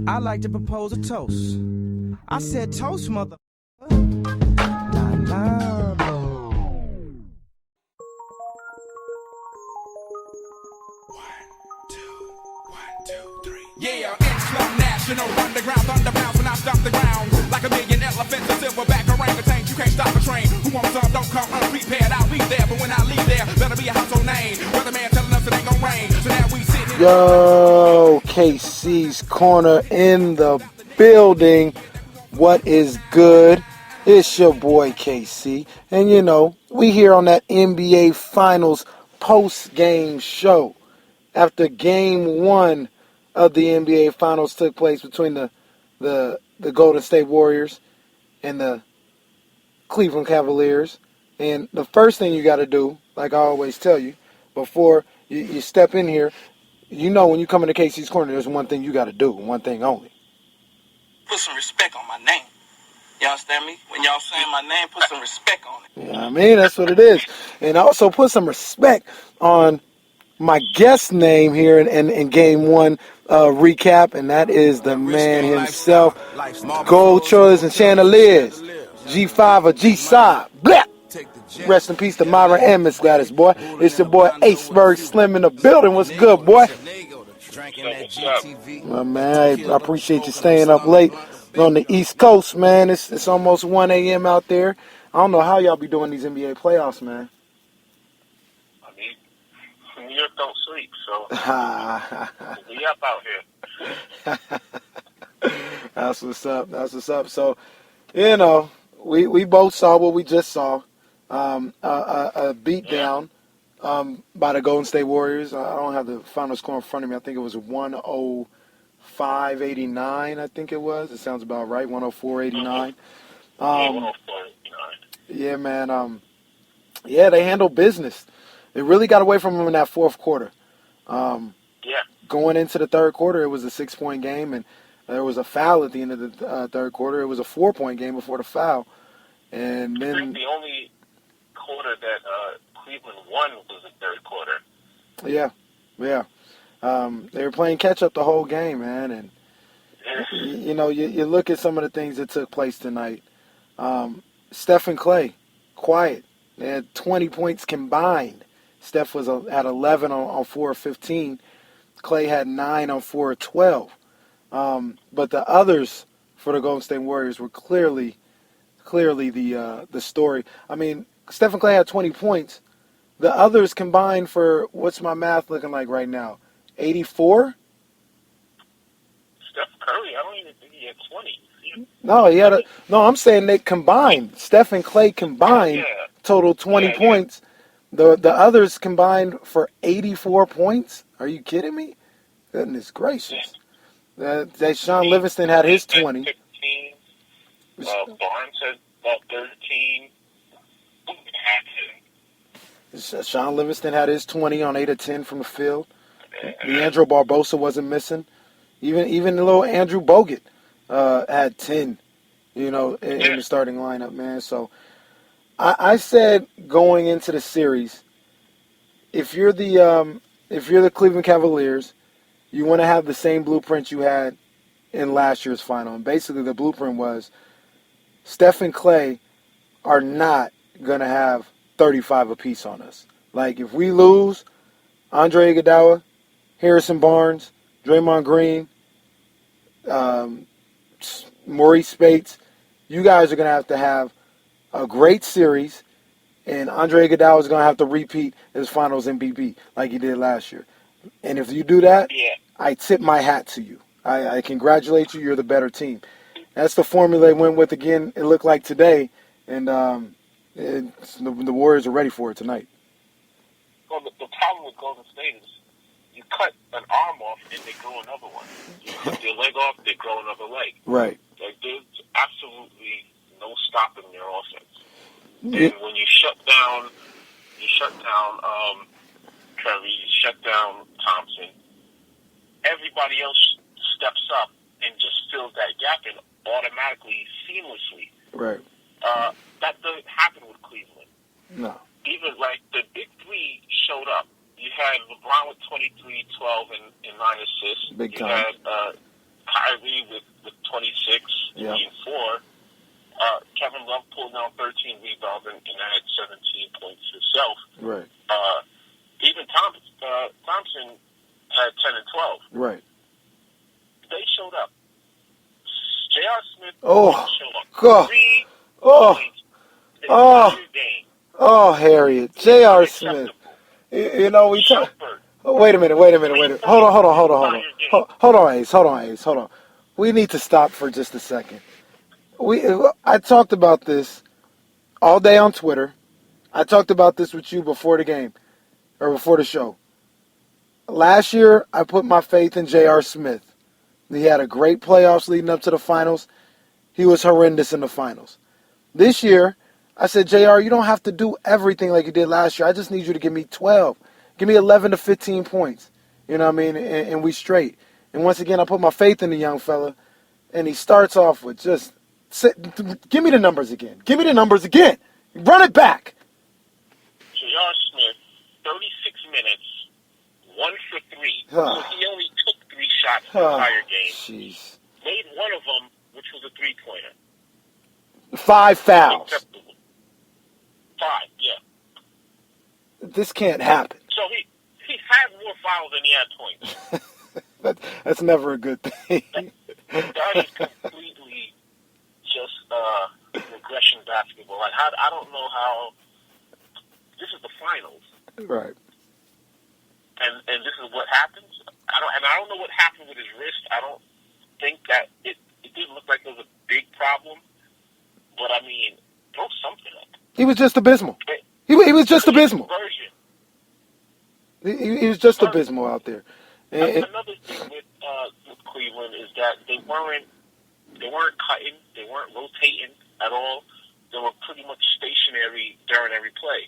I like to propose a toast. I said toast, mother. La, la. Yeah, Islam national, underground, underground, when I stop the ground. Like a million elephants, a silverback orangutan, you can't stop a train. Who wants some, don't come unprepared, I'll be there. But when I leave there, better be a household name. Weatherman telling us it ain't gonna rain, so now we sitting here. Yo, KC's Corner in the building. What is good? It's your boy KC. And you know, we here on that NBA Finals post-game show. After game 1 of the NBA Finals took place between the Golden State Warriors and the Cleveland Cavaliers. And the first thing you got to do, like I always tell you, before you step in here, you know when you come into KC's Corner, there's one thing you got to do, one thing only. Put some respect on my name. You understand me? When y'all saying my name, put some respect on it. You know what I mean? That's what it is. And also put some respect on my guest name here in Game 1 recap, and that is the man himself, Gold Trollers and Chandeliers, G5 or G-Side. Blah! Rest in peace to Myra and Miss Gladys, boy. It's your boy Aceberg Slim in the building. What's good, boy? Well, man, I appreciate you staying up late on the East Coast, man. It's almost 1 a.m. out there. I don't know how y'all be doing these NBA playoffs, man. I mean, New York don't sleep, so we up out here. That's what's up. That's what's up. So, you know, we both saw what we just saw. A beatdown by the Golden State Warriors. I don't have the final score in front of me. I think it was 105-89, I think it was. It sounds about right, 104-89. Yeah, man. Yeah, they handled business. They really got away from them in that fourth quarter. Going into the third quarter, it was a 6-point game, and there was a foul at the end of the third quarter. It was a 4-point game before the foul. And then I think the only quarter that Cleveland won was the third quarter. Yeah. They were playing catch-up the whole game, man. And, you know, you look at some of the things that took place tonight. Steph and Clay, quiet. They had 20 points combined. Steph was at 11 on 4 of 15. Clay had 9 on 4 of 12. But the others for the Golden State Warriors were clearly the story. I mean, Steph and Clay had 20 points. The others combined for, what's my math looking like right now? 84? Steph Curry, I don't even think he had 20. No, I'm saying they combined. Steph and Clay combined total 20 points. The others combined for 84 points? Are you kidding me? Goodness gracious. That Sean Livingston had his 20. 15. Barnes had about 13. Sean Livingston had his 20 on 8 of 10 from the field. Leandro Barbosa wasn't missing. Even the little Andrew Bogut had 10, you know, in the starting lineup, man. So I said going into the series, if you're the Cleveland Cavaliers, you want to have the same blueprint you had in last year's final. And basically the blueprint was Steph and Clay are not going to have 35 apiece on us. Like, if we lose, Andre Iguodala, Harrison Barnes, Draymond Green, Maurice Spates, you guys are going to have a great series, and Andre Iguodala is going to have to repeat his finals MVP like he did last year. And if you do that, I tip my hat to you. I congratulate you. You're the better team. That's the formula they went with again, it looked like today, and the Warriors are ready for it tonight. Well, the problem with Golden State is you cut an arm off and they grow another one. You cut their leg off, they grow another leg. Right. Like, there's absolutely no stopping their offense. And when you shut down Curry, you shut down Thompson, everybody else steps up and just fills that gap in automatically, seamlessly. Right. That doesn't happen with Cleveland. No. Even, like, the big three showed up. You had LeBron with 23, 12, and 9 assists. Big time. You had Kyrie with 26, Yeah. 3 and 4. Kevin Love pulled down 13 rebounds and had 17 points himself. Right. Even Thompson had 10 and 12. Right. They showed up. J.R. Smith Oh, didn't show up. God. 3 Oh. points the Oh. entire game. Oh, Harriet. J.R. Smith. You know, we talk. Shumpert. Oh, wait a minute. Hold on, Ace. Hold on. We need to stop for just a second. I talked about this all day on Twitter. I talked about this with you before the game, or before the show. Last year, I put my faith in J.R. Smith. He had a great playoffs leading up to the finals. He was horrendous in the finals. This year, I said, JR, you don't have to do everything like you did last year. I just need you to give me 12. Give me 11 to 15 points. You know what I mean? And we straight. And once again, I put my faith in the young fella. And he starts off with just, give me the numbers again. Run it back. J.R. Smith, 36 minutes, 1 for 3. So he only took 3 shots the entire game. Jeez. Made one of them, which was a 3-pointer. 5 fouls. Acceptable. 5, yeah. This can't happen. So he had more fouls than he had points. That's never a good thing. That is completely just regression basketball. Like, I don't know how. This is the finals, Right. and this is what happens. I don't know what happened with his wrist. I don't think that it didn't look like there was a big problem. But I mean, throw something up. He was just abysmal. He was just abysmal. He was just abysmal out there. Another thing with Cleveland is that they weren't cutting, they weren't rotating at all. They were pretty much stationary during every play,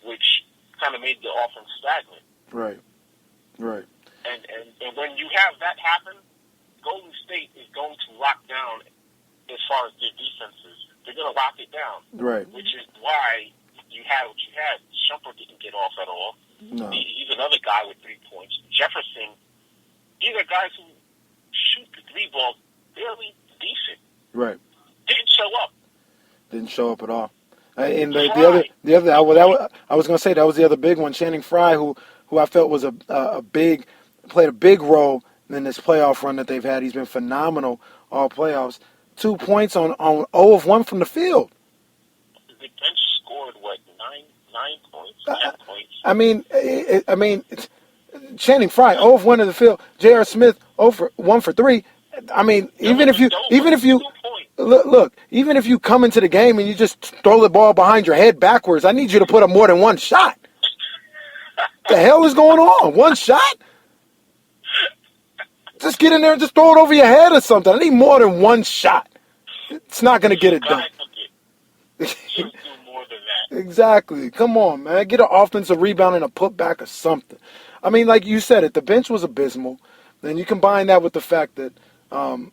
which kind of made the offense stagnant. Right. And when you have that happen, Golden State is going to lock down as far as their defenses. They're going to lock it down. Right. Which is why you had what you had. Shumpert didn't get off at all. No. He's another guy with 3 points. Jefferson, these are guys who shoot the 3 ball fairly decent. Right. Didn't show up. At all. And the other, I was going to say that was the other big one, Channing Frye, who I felt was played a big role in this playoff run that they've had. He's been phenomenal all playoffs. 2 points on 0 of 1 from the field. The bench scored, 9 points, 10 points? I mean, Channing Frye, 0 of 1 in the field. J.R. Smith, 1 for 3. I mean, even if you look, even if you come into the game and you just throw the ball behind your head backwards, I need you to put up more than 1 shot. The hell is going on? 1 shot? Just get in there and just throw it over your head or something. I need more than 1 shot. It's not going to get it done. Just do more than that. Exactly. Come on, man. Get an offensive rebound and a putback or something. I mean, like you said, the bench was abysmal. Then you combine that with the fact that,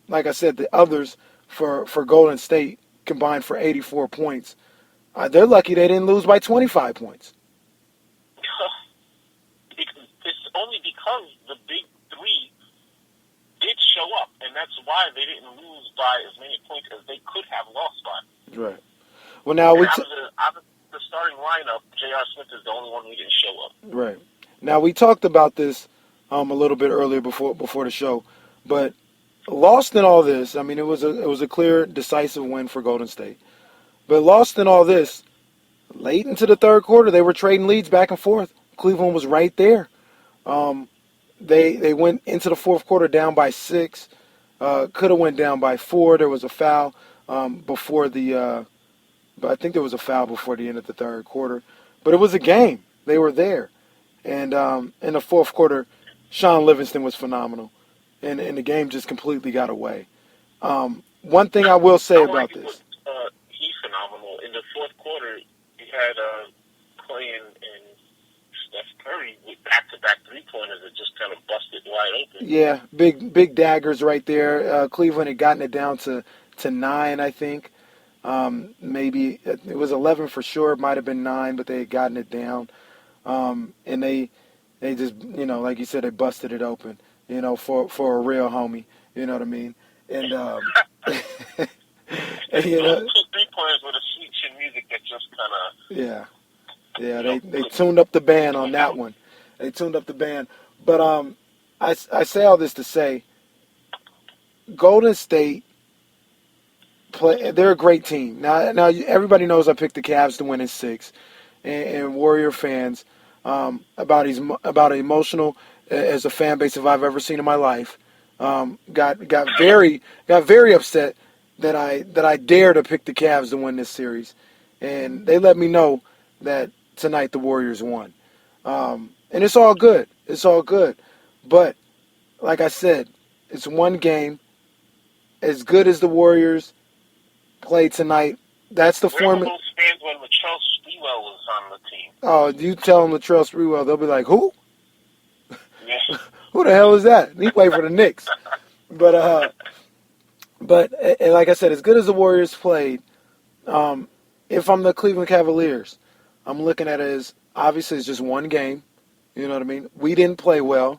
like I said, the others for Golden State combined for 84 points. They're lucky they didn't lose by 25 points. It's only because the big 3 did show up, and that's why they didn't lose by as many points as they could have lost by. Right. Well, now out of the starting lineup, J.R. Smith is the only one who didn't show up. Right. Now, we talked about this a little bit earlier before the show, but lost in all this, I mean, it was a clear, decisive win for Golden State. But lost in all this, late into the third quarter, they were trading leads back and forth. Cleveland was right there. They went into the fourth quarter down by 6. Could have went down by 4. There was a foul before the. But I think there was a foul before the end of the third quarter. But it was a game. They were there, and in the fourth quarter, Sean Livingston was phenomenal, and the game just completely got away. One thing I will say about this. He's phenomenal. In the fourth quarter, he had Clay and Steph Curry with back-to-back 3-pointers that just kind of busted wide open. Yeah, big daggers right there. Cleveland had gotten it down to 9, I think. Maybe it was 11 for sure. It might have been 9, but they had gotten it down. And they just, like you said, they busted it open. for a real homie. You know what I mean? And and, Those 2-3 pointers with a sweet chin music that just kind of yeah. They tuned up the band on that one. They tuned up the band. But I say all this to say, Golden State they're a great team. Now everybody knows I picked the Cavs to win in 6, and Warrior fans about emotional as a fan base if I've ever seen in my life. Got very upset that I dare to pick the Cavs to win this series, and they let me know that tonight the Warriors won, and it's all good. It's all good, but like I said, it's one game. As good as the Warriors play tonight, that's the Where were formula. those fans when Latrell Sprewell was on the team? Oh, you tell them Latrell Sprewell, they'll be like, who? Yeah. Who the hell is that? He played for the Knicks. But and like I said, as good as the Warriors played, if I'm the Cleveland Cavaliers, I'm looking at it as obviously it's just one game. You know what I mean? We didn't play well.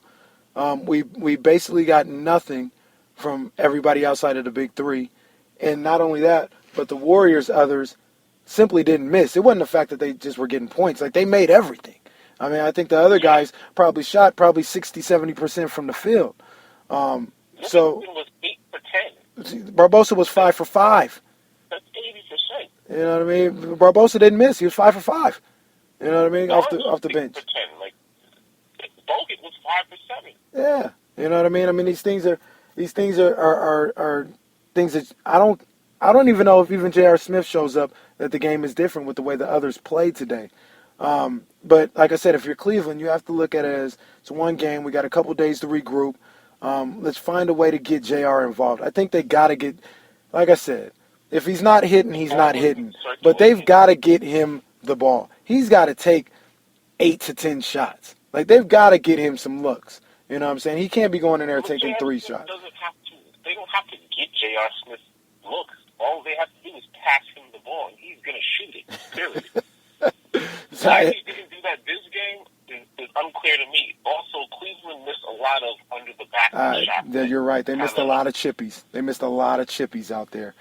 We basically got nothing from everybody outside of the big three. And not only that, but the Warriors, others, simply didn't miss. It wasn't the fact that they just were getting points. Like, they made everything. I mean, I think the other guys probably shot 60-70% from the field. So was 8 for 10. Barbosa was 5 for 5. That's 80%. You know what I mean? Barbosa didn't miss. He was 5 for 5. You know what I mean? Off the bench. For 10. Like, Bogut was 5 for 7. Yeah. You know what I mean? I mean, these things are things that I don't even know if even J.R. Smith shows up that the game is different with the way the others played today. But like I said, if you're Cleveland, you have to look at it as it's one game. We got a couple days to regroup. Let's find a way to get J.R. involved. I think they got to get, like I said, if he's not hitting, he's not hitting. But they've got to get him the ball. He's got to take 8 to 10 shots. Like, they've got to get him some looks. You know what I'm saying? He can't be going in there taking 3 shots. They don't have to get J.R. Smith looks. All they have to do is pass him the ball, and he's going to shoot it, period. Why he didn't do that this game is unclear to me. Also, Cleveland missed a lot of under-the-basket shots. Yeah, you're right. They missed a lot of chippies. They missed a lot of chippies out there.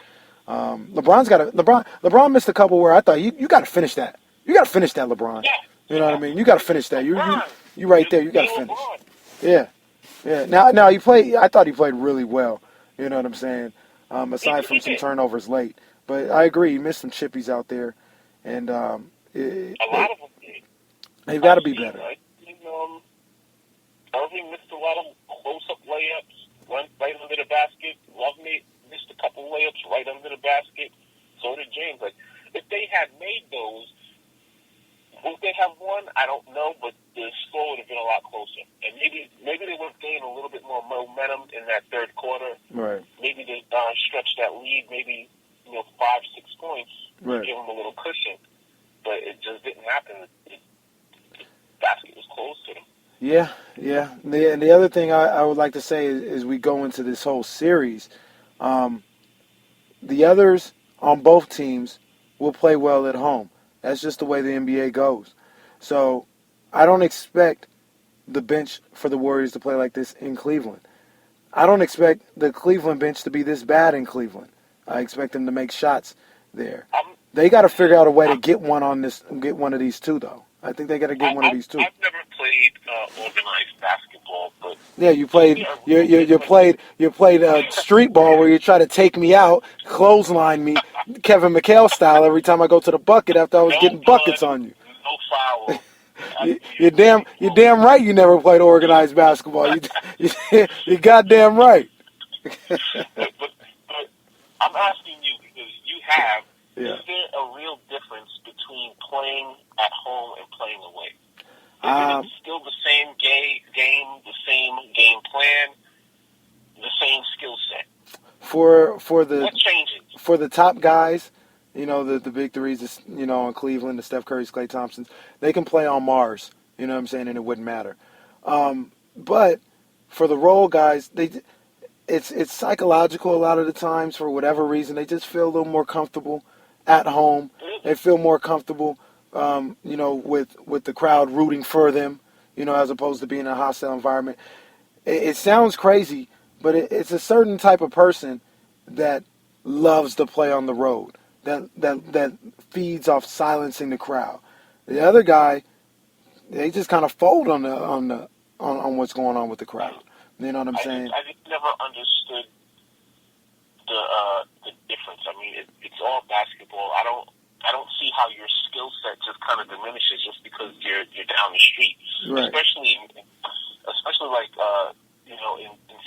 LeBron missed a couple where I thought, you got to finish that. You got to finish that, LeBron. Yeah. You know what I mean? You got to finish that. You right there. You got to finish. Yeah. Now he played. I thought he played really well. You know what I'm saying? Aside from some turnovers late, but I agree. He missed some chippies out there, and a lot of them did. They've got to be better. Irving missed a lot of close-up layups, went right under the basket. Lovemate missed a couple layups right under the basket. So did James. Like, if they had made those, would they have won? I don't know, but the score would have been a lot closer. And maybe they would have gained a little bit more momentum in that third quarter. Right. Maybe they stretch that lead, maybe 5-6 points, right. Give them a little cushion. But it just didn't happen. The basket was close to them. Yeah. And the other thing I would like to say is we go into this whole series, the others on both teams will play well at home. That's just the way the NBA goes. So I don't expect the bench for the Warriors to play like this in Cleveland. I don't expect the Cleveland bench to be this bad in Cleveland. I expect them to make shots there. They got to figure out a way to get one of these two, though. I think they got to get one of these two. I've never played organized basketball, but yeah, you played you played street ball where you try to take me out, clothesline me, Kevin McHale style every time I go to the bucket after I was getting buckets on you. No foul. You're damn right you never played organized basketball. You're goddamn right. but I'm asking you because you have. Yeah. Is there a real difference between playing at home and playing away? Is it still the same game, the same game plan, the same skill set? What changes? For the top guys, the big threes, in Cleveland, the Steph Currys, Klay Thompsons, they can play on Mars. You know what I'm saying, and it wouldn't matter. But for the role guys, it's psychological a lot of the times for whatever reason. They just feel a little more comfortable at home. They feel more comfortable, with the crowd rooting for them, as opposed to being in a hostile environment. it sounds crazy, but it's a certain type of person that loves to play on the road, that feeds off silencing the crowd. The other guy, they just kind of fold on what's going on with the crowd. You know what I'm saying? I just never understood the difference. I mean, it's all basketball. I don't see how your skill set just kind of diminishes just because you're down the street. Right. Especially like in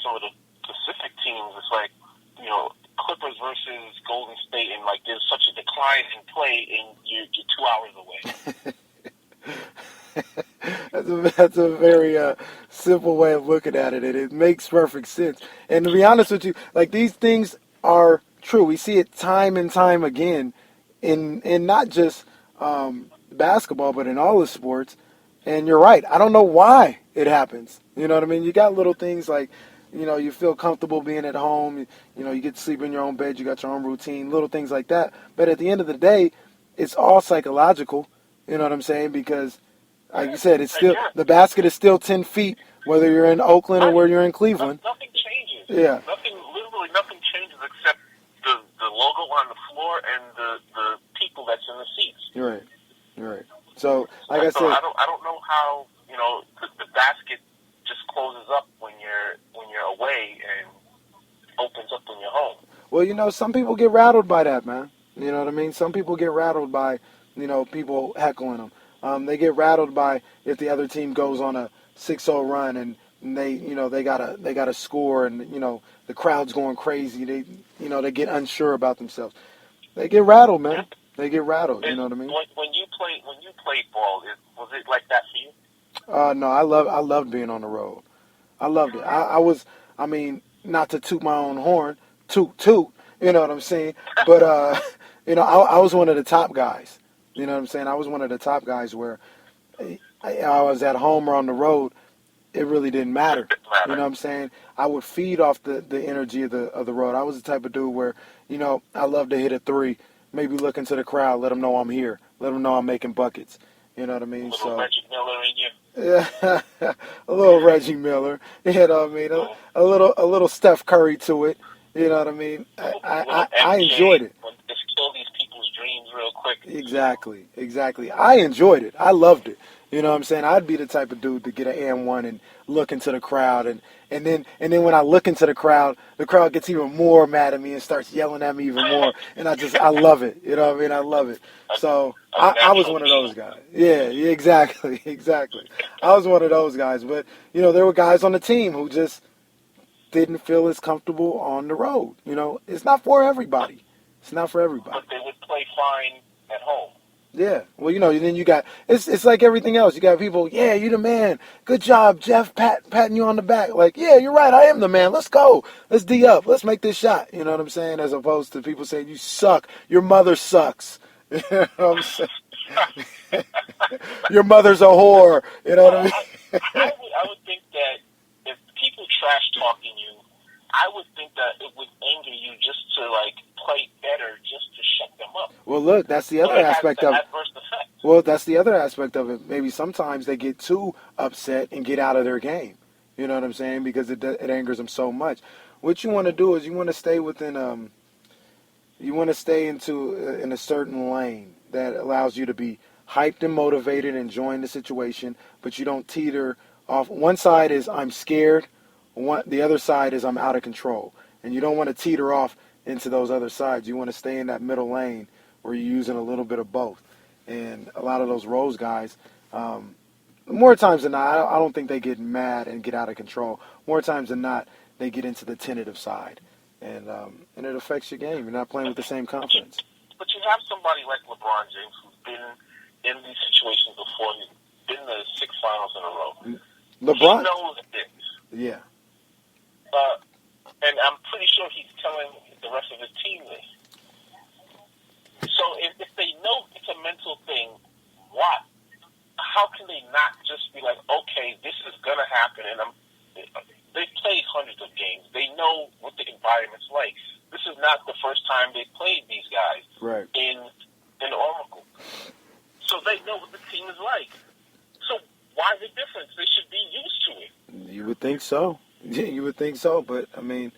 some of the Pacific teams, it's like Clippers versus Golden State, and like there's such a decline in play, and you're 2 hours away. That's a very simple way of looking at it, and it makes perfect sense. And to be honest with you, like these things are true. We see it time and time again in not just basketball, but in all the sports. And you're right. I don't know why it happens. You know what I mean? You got little things like, you feel comfortable being at home. You get to sleep in your own bed. You got your own routine, little things like that. But at the end of the day, it's all psychological. You know what I'm saying? Because like you said, it's still the basket is still 10 feet, whether you're in Oakland or where you're in Cleveland. Nothing changes. Yeah. Literally nothing changes except the logo on the floor and the people that's in the seats. You're right. So, like I said, I don't know how the basket just closes up when you're away and opens up when you're home. Well, some people get rattled by that, man. You know what I mean? Some people get rattled by people heckling them. They get rattled by if the other team goes on a 6-0 run and they gotta score and the crowd's going crazy. They get unsure about themselves. They get rattled, man. They get rattled. You know what I mean? When you played ball, was it like that for you? No, I loved being on the road. I loved it. I mean, not to toot my own horn, toot. You know what I'm saying? But I was one of the top guys. You know what I'm saying? I was one of the top guys where I was at home or on the road. It really didn't matter. You know what I'm saying? I would feed off the energy of the road. I was the type of dude where, I love to hit a three, maybe look into the crowd, let them know I'm here, let them know I'm making buckets. You know what I mean? A little Reggie Miller in you. Yeah, a little Reggie Miller. You know what I mean? A little Steph Curry to it. You know what I mean? I enjoyed it. Just kill these people's dreams real quick. Exactly. I enjoyed it. I loved it. You know what I'm saying? I'd be the type of dude to get an and-one and look into the crowd. And then when I look into the crowd gets even more mad at me and starts yelling at me even more. And I love it. You know what I mean? I love it. So I was one of those guys. Yeah, exactly. I was one of those guys. But, there were guys on the team who just didn't feel as comfortable on the road. It's not for everybody. But they would play fine at home. Yeah. Well, then you got, it's like everything else. You got people, yeah, you the man. Good job, Jeff, patting you on the back. Like, yeah, you're right. I am the man. Let's go. Let's D up. Let's make this shot. You know what I'm saying? As opposed to people saying, you suck. Your mother sucks. You know what I'm saying? Your mother's a whore. You know what I mean? I would think that if people trash talking you, I would think that it would anger you just to play better, just to shut them up. Well, look, that's the other aspect of it. Adverse effect. Well, that's the other aspect of it. Maybe sometimes they get too upset and get out of their game. You know what I'm saying? Because it angers them so much. What you want to do is you want to stay within you want to stay in a certain lane that allows you to be hyped and motivated, enjoying the situation, but you don't teeter off. One side is I'm scared. The other side is I'm out of control. And you don't want to teeter off into those other sides. You want to stay in that middle lane where you're using a little bit of both. And a lot of those Rose guys, more times than not, I don't think they get mad and get out of control. More times than not, they get into the tentative side. And it affects your game. You're not playing with the same confidence. But you have somebody like LeBron James who's been in these situations before. He's been in the 6 finals in a row. LeBron? He knows this. Yeah. And I'm pretty sure he's telling the rest of his team this. So if they know it's a mental thing, why? How can they not just be like, okay, this is going to happen, and they've played hundreds of games. They know what the environment's like. This is not the first time they've played these guys in Oracle. So they know what the team is like. So why the difference? They should be used to it. You would think so. You would think so, but I mean,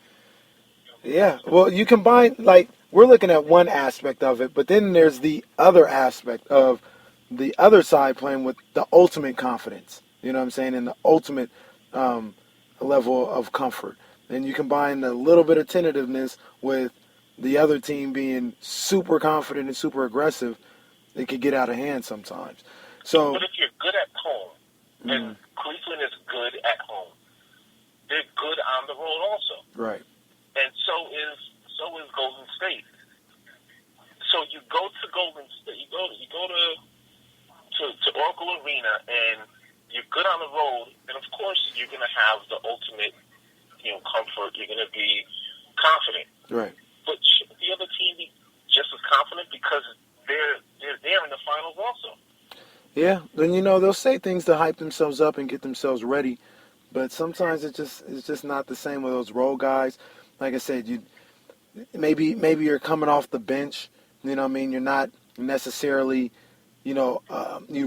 yeah. Well, you combine, like, we're looking at one aspect of it, but then there's the other aspect of the other side playing with the ultimate confidence. You know what I'm saying? And the ultimate level of comfort. And you combine a little bit of tentativeness with the other team being super confident and super aggressive. It could get out of hand sometimes. So, but if you're good at home, and Cleveland is good at home, they're good on the road also. right. And so is Golden State. So you go to Golden State, you go to Oracle Arena, and you're good on the road, and of course you're going to have the ultimate, comfort. You're going to be confident. Right. But shouldn't the other team be just as confident because they're there in the finals also? Yeah, then they'll say things to hype themselves up and get themselves ready, but sometimes it's just not the same with those role guys. Like I said, maybe you're coming off the bench. You know what I mean? You're not necessarily, you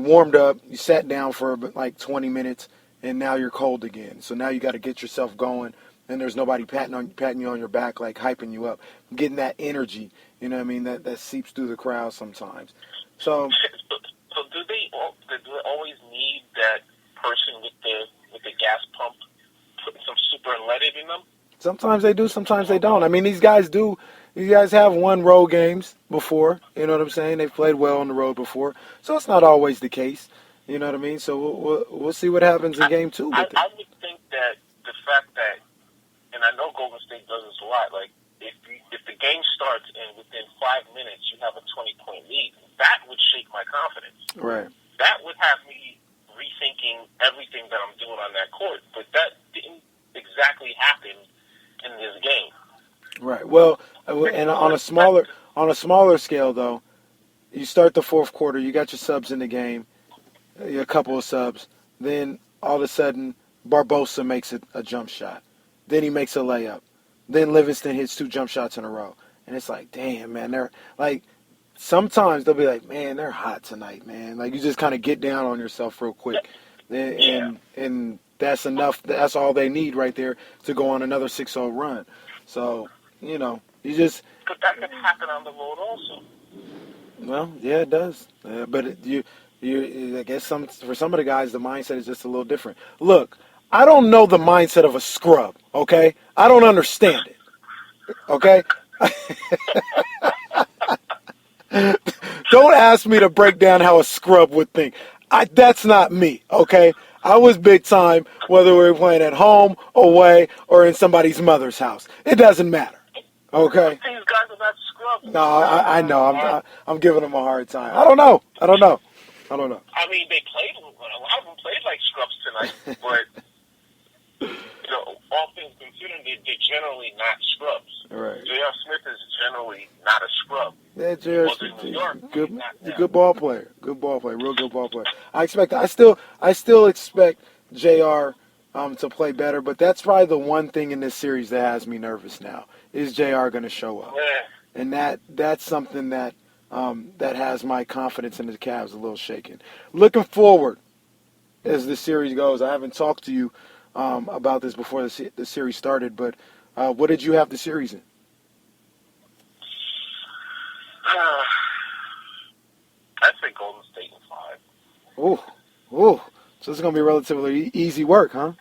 warmed up, you sat down for like 20 minutes, and now you're cold again. So now you got to get yourself going, and there's nobody patting you on your back, like hyping you up, getting that energy. You know what I mean? That seeps through the crowd sometimes. So do they always need that person with the gas pump putting some super leaded in them? sometimes they do, sometimes they don't. I mean, these guys do. These guys have won road games before. You know what I'm saying? They've played well on the road before. So it's not always the case. You know what I mean? So we'll see what happens in game 2 with it. I would think that the fact that, and I know Golden State does this a lot, like if the game starts and within 5 minutes you have a 20-point lead, that would shake my confidence. Right. That would have me rethinking everything that I'm doing on that court. But that didn't exactly happen in this game. Right. Well, and on a smaller scale though, you start the fourth quarter, you got your subs in the game, a couple of subs, then all of a sudden Barbosa makes a jump shot, then he makes a layup, then Livingston hits 2 jump shots in a row, and it's like, damn, man, they're like, sometimes they'll be like, man, they're hot tonight, man. Like, you just kind of get down on yourself real quick, and that's enough. That's all they need right there to go on another 6-0 run. So, you just. But that can happen on the road also. Well, yeah, it does. But I guess for some of the guys, the mindset is just a little different. Look, I don't know the mindset of a scrub. Okay, I don't understand it. Okay. Don't ask me to break down how a scrub would think. That's not me, okay? I was big time, whether we were playing at home, away, or in somebody's mother's house. It doesn't matter, okay? These guys are not scrubs. No, I know. I'm giving them a hard time. I don't know. I mean, they played. A lot of them played like scrubs tonight, but all things considered, they're generally not scrubs. Right. J.R. Smith is generally not a scrub. Yeah, J.R. Smith, good ball player. Good ball player. Real good ball player. I still expect J.R. To play better, but that's probably the one thing in this series that has me nervous now. Is J.R. going to show up? Yeah. And that's something that has my confidence in the Cavs a little shaken. Looking forward as the series goes, I haven't talked to you about this before the series started, but what did you have the series in? I'd say Golden State in 5. Ooh. So it's going to be relatively easy work, huh?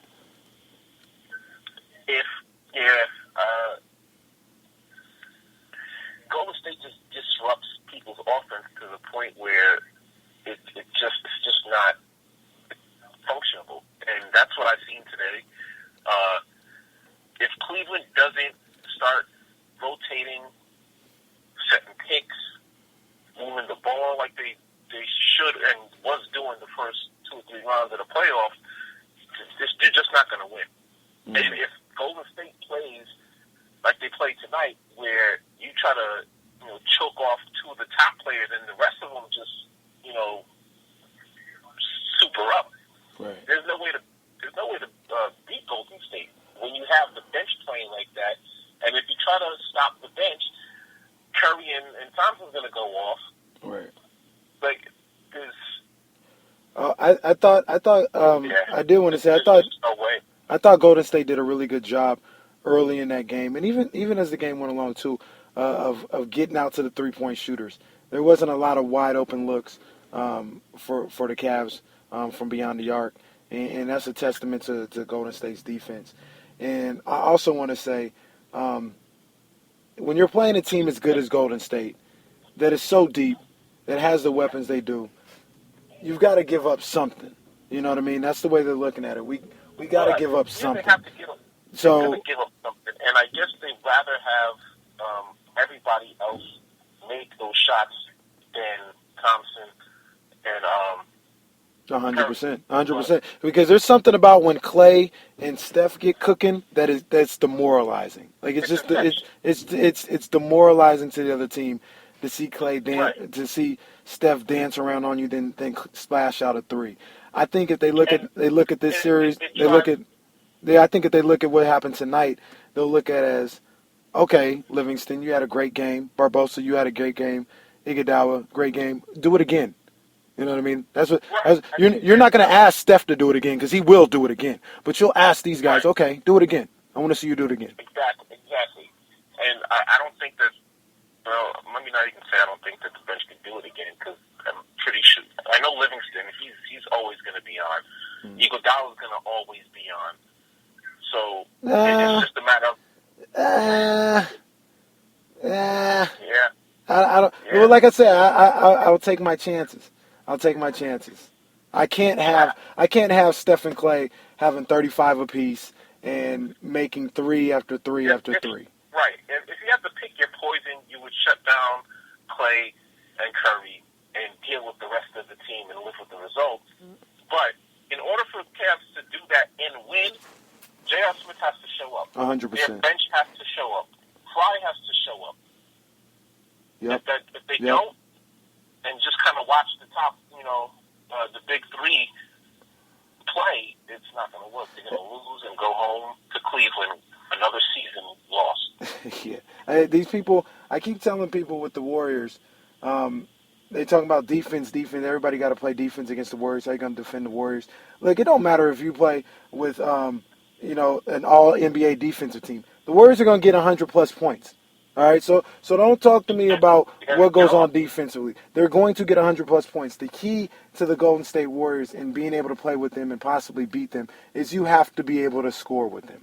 Golden State just disrupts people's offense to the point where it's just not functionable, and that's what I've seen today. If Cleveland doesn't start rotating, setting picks, moving the ball like they should and was doing the first 2 or 3 rounds of the playoffs, they're just not going to win. Mm-hmm. And if Golden State plays like they played tonight, where you try to choke off 2 of the top players and the rest of them just super up. Right. There's no way to beat Golden State when you have the bench playing like that. And if you try to stop the bench, Curry and Thompson's going to go off. Right. Like there's. I thought. I did want to say. I I thought Golden State did a really good job early in that game, and even as the game went along too, of getting out to the 3-point shooters. There wasn't a lot of wide open looks for the Cavs from beyond the arc, and that's a testament to Golden State's defense. And I also want to say, when you're playing a team as good as Golden State, that is so deep, that has the weapons they do, you've got to give up something. You know what I mean? That's the way they're looking at it. We got to give up something. They have to give up, give up something, and I guess they'd rather have everybody else make those shots than Thompson and 100%, 100%. Because there's something about when Clay and Steph get cooking that's demoralizing. Like it's just it's demoralizing to the other team to see Clay to see Steph dance around on you, then splash out a three. I think if they look at this series, I think if they look at what happened tonight, they'll look at it as, okay, Livingston, you had a great game. Barbosa, you had a great game. Iguodala, great game. Do it again. You know what I mean? You're not going to ask Steph to do it again because he will do it again. But you'll ask these guys, okay, do it again. I want to see you do it again. Exactly. And I don't think that, well, let me not even say I don't think that the bench can do it again because I'm pretty sure. I know Livingston, he's always going to be on. Iguodala's going to always be on. So it's just a matter of. Yeah. I don't. Yeah. Well, like I said, I'll take my chances. I'll take my chances. I can't have Steph and Clay having 35 apiece and making three after three after three. Right. If you have to pick your poison, you would shut down Clay and Curry and deal with the rest of the team and live with the results. But in order for the Cavs to do that and win, J.R. Smith has to show up. 100%. Their bench has to show up. Fly has to show up. Yep. If they don't, and just kind of watch the top, the big three play, it's not going to work. They're going to lose and go home to Cleveland. Another season lost. Yeah. These people, I keep telling people with the Warriors, they talk about defense. Everybody got to play defense against the Warriors. How you going to defend the Warriors? Look, it don't matter if you play with, an all-NBA defensive team. The Warriors are going to get 100-plus points. All right, so don't talk to me about what goes on defensively. They're going to get 100-plus points. The key to the Golden State Warriors and being able to play with them and possibly beat them is you have to be able to score with them,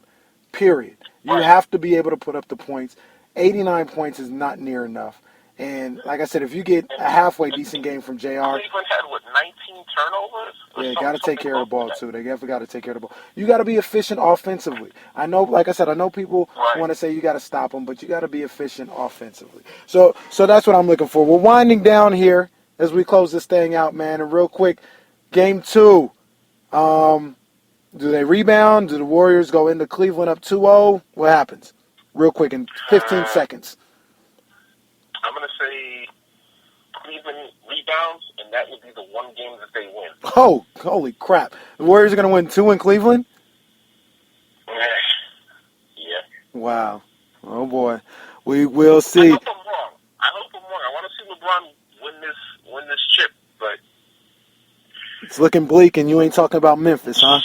period. You have to be able to put up the points. 89 points is not near enough. And like I said, if you get a halfway decent game from JR. Cleveland had, 19 turnovers? Yeah, got to take care of the ball, too. They definitely got to take care of the ball. You got to be efficient offensively. I know, like I said, people want to say you got to stop them, but you got to be efficient offensively. So that's what I'm looking for. We're winding down here as we close this thing out, man. And real quick, game 2. Do they rebound? Do the Warriors go into Cleveland up 2-0? What happens? Real quick, in 15 seconds. I'm going to say Cleveland rebounds, and that would be the one game that they win. Oh, holy crap. The Warriors are going to win 2 in Cleveland? Yeah. Wow. Oh, boy. We will see. I hope I'm wrong. I want to see LeBron win this chip, but it's looking bleak, and you ain't talking about Memphis, huh?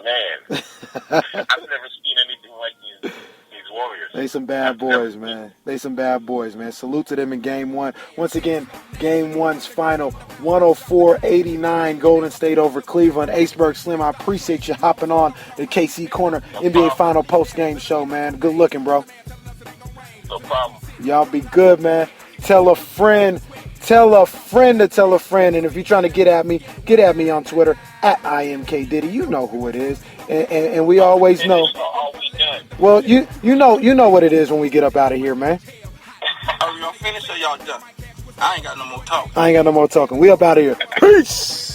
Man. I've never seen anything like these Warriors. They some bad boys, man. Salute to them in Game 1. Once again, Game 1's final, 104-89, Golden State over Cleveland. Aceberg Slim, I appreciate you hopping on the KC Corner NBA Final post-game show, man. Good looking, bro. No problem. Y'all be good, man. Tell a friend to tell a friend. And if you're trying to get at me on Twitter, at IMKDiddy. You know who it is. And we always know. Well, you know what it is when we get up out of here, man. Are we gonna finish or y'all done? I ain't got no more talk. We up out of here. Peace.